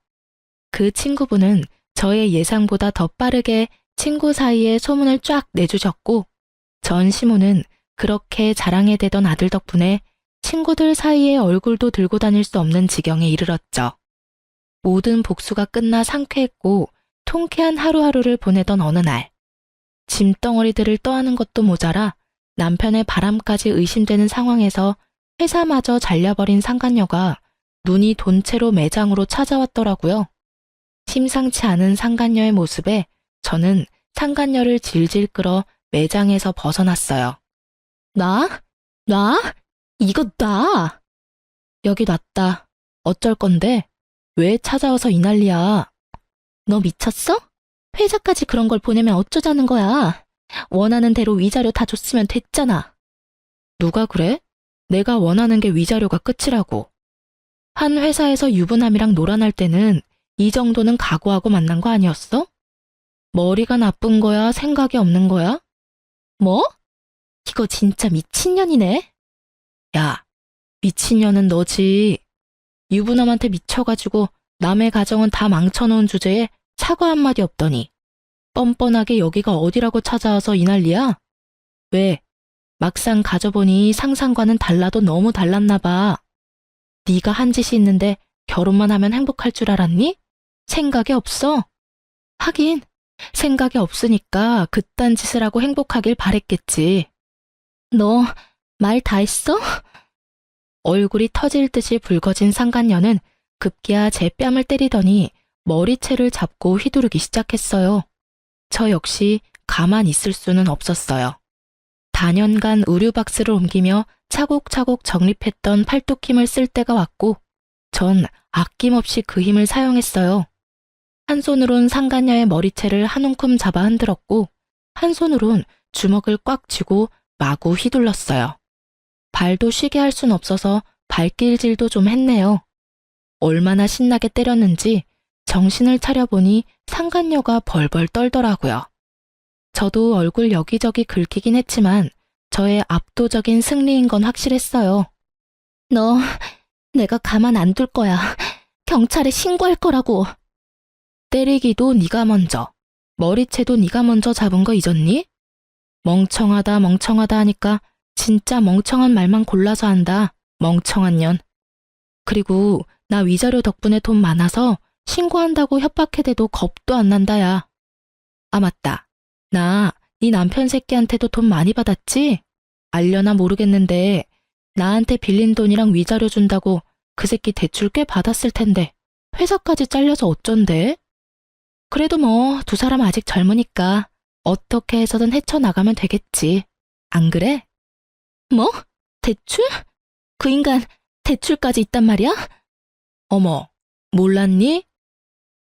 그 친구분은 저의 예상보다 더 빠르게 친구 사이에 소문을 쫙 내주셨고 전시모는 그렇게 자랑에 대던 아들 덕분에 친구들 사이에 얼굴도 들고 다닐 수 없는 지경에 이르렀죠. 모든 복수가 끝나 상쾌했고 통쾌한 하루하루를 보내던 어느 날, 짐덩어리들을 떠안은 것도 모자라 남편의 바람까지 의심되는 상황에서 회사마저 잘려버린 상간녀가 눈이 돈채로 매장으로 찾아왔더라고요. 심상치 않은 상간녀의 모습에 저는 상간녀를 질질 끌어 매장에서 벗어났어요. 나? 이거 나! 여기 놨다. 어쩔 건데? 왜 찾아와서 이 난리야? 너 미쳤어? 회사까지 그런 걸 보내면 어쩌자는 거야? 원하는 대로 위자료 다 줬으면 됐잖아. 누가 그래? 내가 원하는 게 위자료가 끝이라고. 한 회사에서 유부남이랑 놀아날 때는 이 정도는 각오하고 만난 거 아니었어? 머리가 나쁜 거야? 생각이 없는 거야? 뭐? 이거 진짜 미친년이네. 야, 미친년은 너지. 유부남한테 미쳐가지고 남의 가정은 다 망쳐놓은 주제에 사과 한마디 없더니 뻔뻔하게 여기가 어디라고 찾아와서 이 난리야? 왜? 막상 가져보니 상상과는 달라도 너무 달랐나 봐. 네가 한 짓이 있는데 결혼만 하면 행복할 줄 알았니? 생각이 없어. 하긴 생각이 없으니까 그딴 짓을 하고 행복하길 바랬겠지. 너 말 다 했어? 얼굴이 터질 듯이 붉어진 상간녀는 급기야 제 뺨을 때리더니 머리채를 잡고 휘두르기 시작했어요. 저 역시 가만 있을 수는 없었어요. 단연간 의류박스를 옮기며 차곡차곡 정립했던 팔뚝 힘을 쓸 때가 왔고 전 아낌없이 그 힘을 사용했어요. 한 손으론 상간녀의 머리채를 한 움큼 잡아 흔들었고 한 손으론 주먹을 꽉 쥐고 마구 휘둘렀어요. 발도 쉬게 할 순 없어서 발길질도 좀 했네요. 얼마나 신나게 때렸는지 정신을 차려보니 상간녀가 벌벌 떨더라고요. 저도 얼굴 여기저기 긁히긴 했지만 저의 압도적인 승리인 건 확실했어요. 너, 내가 가만 안 둘 거야. 경찰에 신고할 거라고. 때리기도 네가 먼저, 머리채도 네가 먼저 잡은 거 잊었니? 멍청하다 하니까 진짜 멍청한 말만 골라서 한다. 멍청한 년. 그리고 나 위자료 덕분에 돈 많아서 신고한다고 협박해대도 겁도 안 난다야. 아 맞다. 나 네 남편 새끼한테도 돈 많이 받았지? 알려나 모르겠는데 나한테 빌린 돈이랑 위자료 준다고 그 새끼 대출 꽤 받았을 텐데 회사까지 잘려서 어쩐대? 그래도 뭐 두 사람 아직 젊으니까 어떻게 해서든 헤쳐나가면 되겠지. 안 그래? 뭐? 대출? 그 인간 대출까지 있단 말이야? 어머, 몰랐니?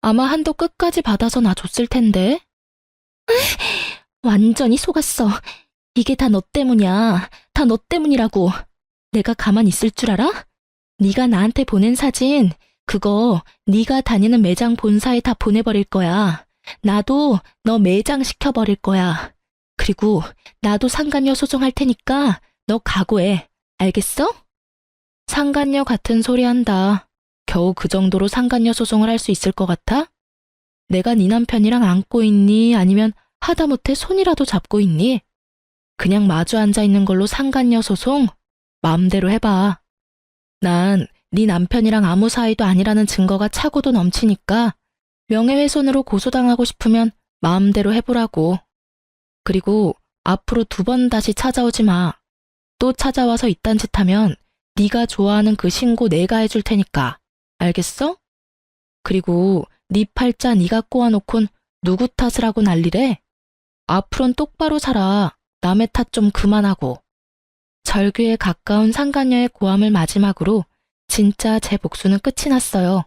아마 한도 끝까지 받아서 나 줬을 텐데. 완전히 속았어. 이게 다 너 때문이야. 다 너 때문이라고. 내가 가만히 있을 줄 알아? 네가 나한테 보낸 사진, 그거 네가 다니는 매장 본사에 다 보내버릴 거야. 나도 너 매장 시켜버릴 거야. 그리고 나도 상간녀 소송할 테니까 너 각오해. 알겠어? 상간녀 같은 소리 한다. 겨우 그 정도로 상간녀 소송을 할 수 있을 것 같아? 내가 네 남편이랑 안고 있니? 아니면 하다못해 손이라도 잡고 있니? 그냥 마주 앉아 있는 걸로 상간녀 소송? 마음대로 해봐. 난 네 남편이랑 아무 사이도 아니라는 증거가 차고도 넘치니까 명예훼손으로 고소당하고 싶으면 마음대로 해보라고. 그리고 앞으로 2번 다시 찾아오지 마. 또 찾아와서 이딴 짓 하면 네가 좋아하는 그 신고 내가 해줄 테니까. 알겠어? 그리고 네 팔자 네가 꼬아놓곤 누구 탓을 하고 난리래? 앞으론 똑바로 살아. 남의 탓 좀 그만하고. 절규에 가까운 상간녀의 고함을 마지막으로 진짜 제 복수는 끝이 났어요.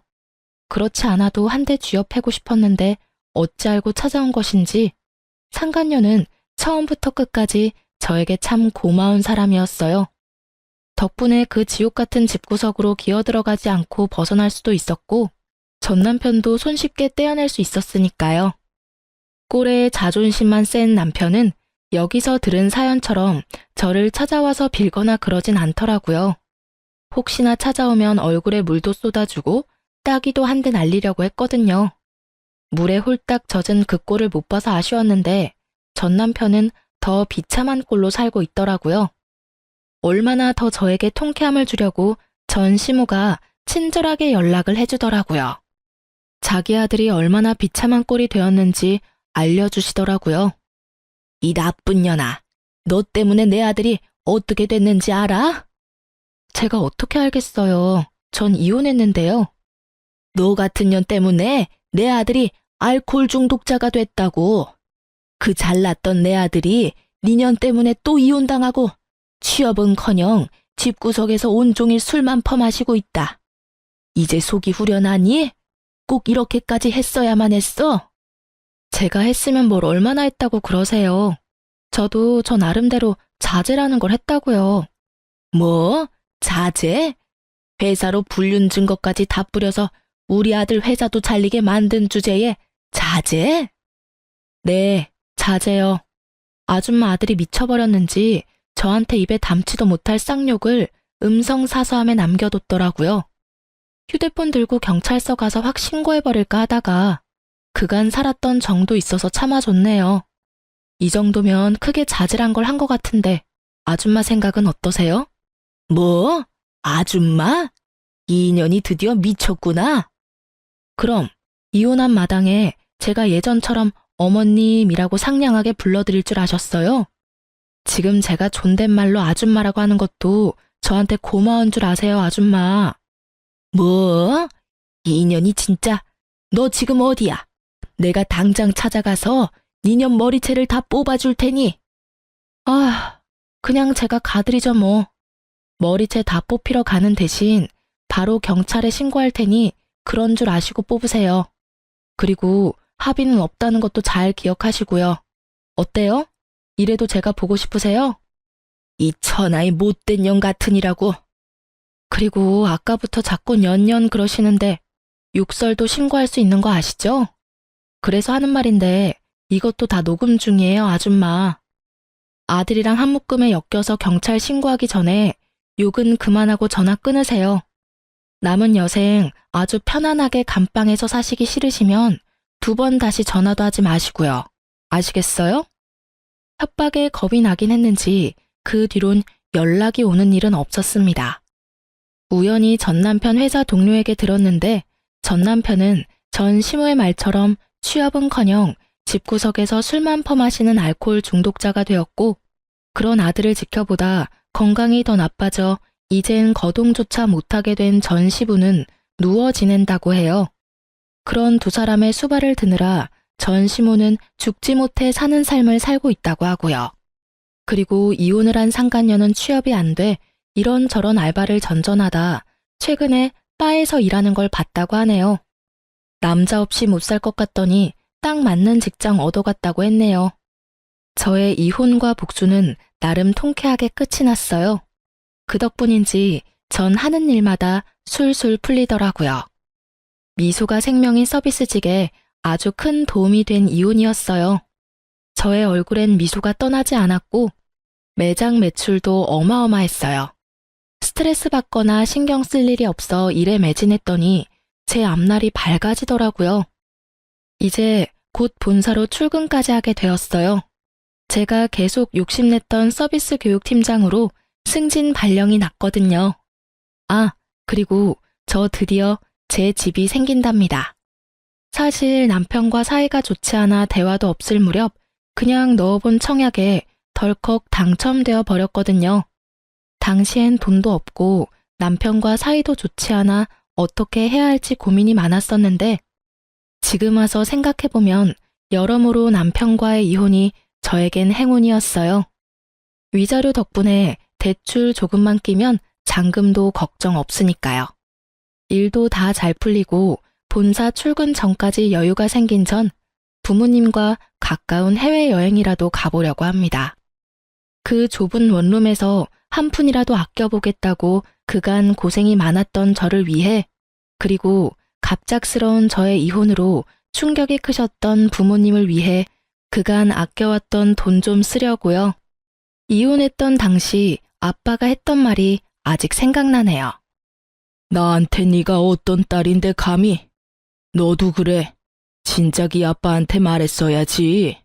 그렇지 않아도 한 대 쥐어 패고 싶었는데 어찌 알고 찾아온 것인지 상간녀는 처음부터 끝까지 저에게 참 고마운 사람이었어요. 덕분에 그 지옥 같은 집구석으로 기어들어가지 않고 벗어날 수도 있었고 전 남편도 손쉽게 떼어낼 수 있었으니까요. 꼴에 자존심만 센 남편은 여기서 들은 사연처럼 저를 찾아와서 빌거나 그러진 않더라고요. 혹시나 찾아오면 얼굴에 물도 쏟아주고 따기도 한 대 날리려고 했거든요. 물에 홀딱 젖은 그 꼴을 못 봐서 아쉬웠는데 전 남편은 더 비참한 꼴로 살고 있더라고요. 얼마나 더 저에게 통쾌함을 주려고 전 시모가 친절하게 연락을 해주더라고요. 자기 아들이 얼마나 비참한 꼴이 되었는지 알려주시더라고요. 이 나쁜 년아, 너 때문에 내 아들이 어떻게 됐는지 알아? 제가 어떻게 알겠어요. 전 이혼했는데요. 너 같은 년 때문에 내 아들이 알코올 중독자가 됐다고. 그 잘났던 내 아들이 네 년 때문에 또 이혼당하고 취업은커녕 집구석에서 온종일 술만 퍼마시고 있다. 이제 속이 후련하니? 꼭 이렇게까지 했어야만 했어? 제가 했으면 뭘 얼마나 했다고 그러세요. 저도 저 나름대로 자제라는 걸 했다고요. 뭐? 자제? 회사로 불륜 증거까지 다 뿌려서 우리 아들 회사도 잘리게 만든 주제에 자제? 네, 자제요. 아줌마 아들이 미쳐버렸는지 저한테 입에 담지도 못할 쌍욕을 음성사서함에 남겨뒀더라고요. 휴대폰 들고 경찰서 가서 확 신고해버릴까 하다가 그간 살았던 정도 있어서 참아줬네요. 이 정도면 크게 자질한 걸 한 것 같은데 아줌마 생각은 어떠세요? 뭐? 아줌마? 이 인연이 드디어 미쳤구나. 그럼 이혼한 마당에 제가 예전처럼 어머님이라고 상냥하게 불러드릴 줄 아셨어요? 지금 제가 존댓말로 아줌마라고 하는 것도 저한테 고마운 줄 아세요, 아줌마. 뭐? 이 인연이 진짜. 너 지금 어디야? 내가 당장 찾아가서 니년 머리채를 다 뽑아줄 테니. 아, 그냥 제가 가드리죠 뭐. 머리채 다 뽑히러 가는 대신 바로 경찰에 신고할 테니 그런 줄 아시고 뽑으세요. 그리고 합의는 없다는 것도 잘 기억하시고요. 어때요? 이래도 제가 보고 싶으세요? 이 천하의 못된 년 같으니라고. 그리고 아까부터 자꾸 년년 그러시는데 욕설도 신고할 수 있는 거 아시죠? 그래서 하는 말인데 이것도 다 녹음 중이에요, 아줌마. 아들이랑 한 묶음에 엮여서 경찰 신고하기 전에 욕은 그만하고 전화 끊으세요. 남은 여생 아주 편안하게 감방에서 사시기 싫으시면 2번 다시 전화도 하지 마시고요. 아시겠어요? 협박에 겁이 나긴 했는지 그 뒤론 연락이 오는 일은 없었습니다. 우연히 전 남편 회사 동료에게 들었는데 전 남편은 전 시모의 말처럼 취업은커녕 집구석에서 술만 퍼마시는 알코올 중독자가 되었고 그런 아들을 지켜보다 건강이 더 나빠져 이젠 거동조차 못하게 된 전 시부는 누워 지낸다고 해요. 그런 두 사람의 수발을 드느라 전 시모는 죽지 못해 사는 삶을 살고 있다고 하고요. 그리고 이혼을 한 상간녀는 취업이 안 돼 이런저런 알바를 전전하다 최근에 바에서 일하는 걸 봤다고 하네요. 남자 없이 못 살 것 같더니 딱 맞는 직장 얻어갔다고 했네요. 저의 이혼과 복수는 나름 통쾌하게 끝이 났어요. 그 덕분인지 전 하는 일마다 술술 풀리더라고요. 미소가 생명인 서비스직에 아주 큰 도움이 된 이혼이었어요. 저의 얼굴엔 미소가 떠나지 않았고 매장 매출도 어마어마했어요. 스트레스 받거나 신경 쓸 일이 없어 일에 매진했더니 제 앞날이 밝아지더라고요. 이제 곧 본사로 출근까지 하게 되었어요. 제가 계속 욕심냈던 서비스 교육 팀장으로 승진 발령이 났거든요. 아, 그리고 저 드디어 제 집이 생긴답니다. 사실 남편과 사이가 좋지 않아 대화도 없을 무렵 그냥 넣어본 청약에 덜컥 당첨되어 버렸거든요. 당시엔 돈도 없고 남편과 사이도 좋지 않아 어떻게 해야 할지 고민이 많았었는데 지금 와서 생각해보면 여러모로 남편과의 이혼이 저에겐 행운이었어요. 위자료 덕분에 대출 조금만 끼면 잔금도 걱정 없으니까요. 일도 다 잘 풀리고 본사 출근 전까지 여유가 생긴 전 부모님과 가까운 해외여행이라도 가보려고 합니다. 그 좁은 원룸에서 한 푼이라도 아껴보겠다고 그간 고생이 많았던 저를 위해 그리고 갑작스러운 저의 이혼으로 충격이 크셨던 부모님을 위해 그간 아껴왔던 돈 좀 쓰려고요. 이혼했던 당시 아빠가 했던 말이 아직 생각나네요. 나한테 네가 어떤 딸인데 감히? 너도 그래. 진작이 아빠한테 말했어야지.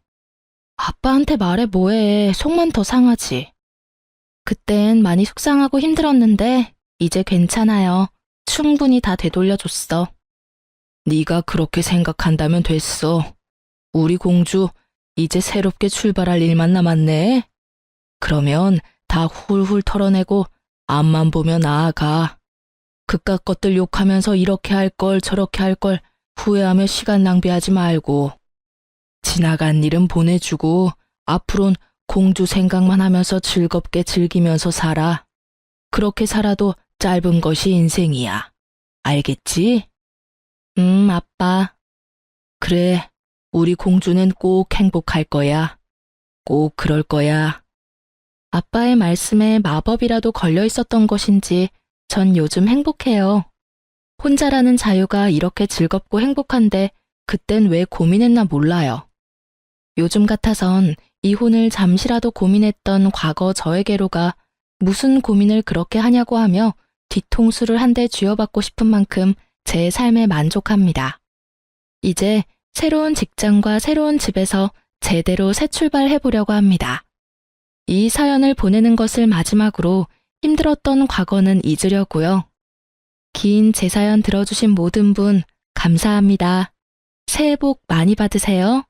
아빠한테 말해 뭐해. 속만 더 상하지. 그땐 많이 속상하고 힘들었는데 이제 괜찮아요. 충분히 다 되돌려줬어. 네가 그렇게 생각한다면 됐어. 우리 공주 이제 새롭게 출발할 일만 남았네. 그러면 다 훌훌 털어내고 앞만 보며 나아가. 그깟 것들 욕하면서 이렇게 할 걸 저렇게 할 걸 후회하며 시간 낭비하지 말고. 지나간 일은 보내주고 앞으론 공주 생각만 하면서 즐겁게 즐기면서 살아. 그렇게 살아도 짧은 것이 인생이야. 알겠지? 아빠. 그래, 우리 공주는 꼭 행복할 거야. 꼭 그럴 거야. 아빠의 말씀에 마법이라도 걸려 있었던 것인지 전 요즘 행복해요. 혼자라는 자유가 이렇게 즐겁고 행복한데 그땐 왜 고민했나 몰라요. 요즘 같아선 이혼을 잠시라도 고민했던 과거 저에게로가 무슨 고민을 그렇게 하냐고 하며 뒤통수를 한 대 쥐어받고 싶은 만큼 제 삶에 만족합니다. 이제 새로운 직장과 새로운 집에서 제대로 새 출발해보려고 합니다. 이 사연을 보내는 것을 마지막으로 힘들었던 과거는 잊으려고요. 긴 제 사연 들어주신 모든 분 감사합니다. 새해 복 많이 받으세요.